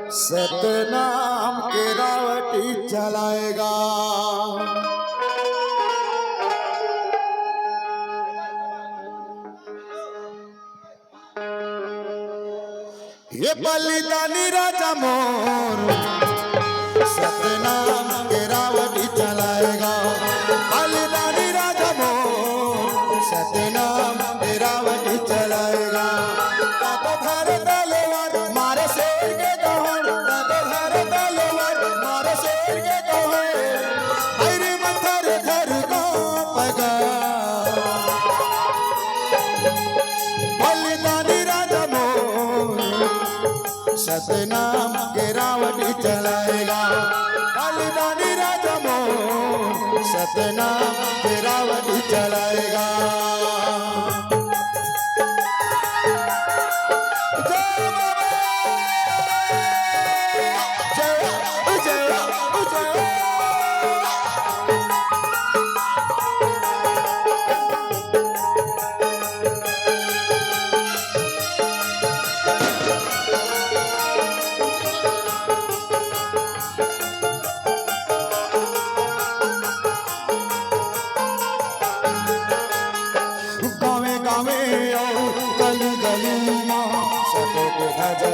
सतनाम के रावटी चलाएगा। ये बलिदानी राजा मोर सतनाम के रावटी चलाएगा। बलिदानी राजा मोर सतनाम के रावटी चलाएगा। तातो धर तलवार मारे शेर के दौड़, तातो धर तलवार मारे शेर के दौड़, अरे मथर धर कांपेगा। बलिदानी राजा मोर सतनाम के रावटी चलाएगा। बलिदानी राजा मोर सतनाम के रावटी चलाएगा।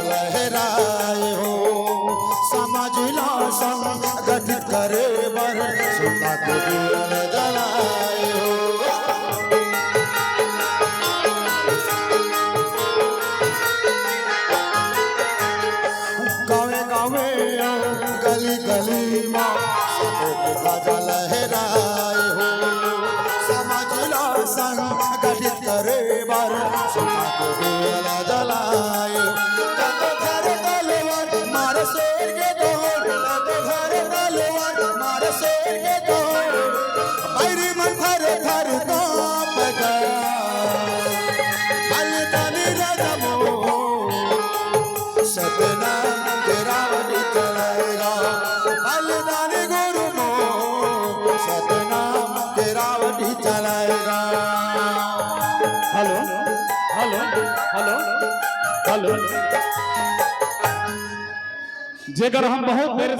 लहराए हो समाज संगठित करे बर सुता को दिल जलाए हो। गावे गावे गली गली माँ सबको ध्वजा लहराए हो समाज संगठित करे बर सुता को दिल जलाए। शेर के दौड़, तो घर तलवार मारे शेर के दौड़, पैरी मन थर थर कांपेगा। बलिदानी राजा मोर सतनाम के रावटी चलाएगा। बलिदानी गुरु मोर सतनाम के रावटी चलाएगा। हेलो हेलो हेलो हेलो जेकर हम बहुत देर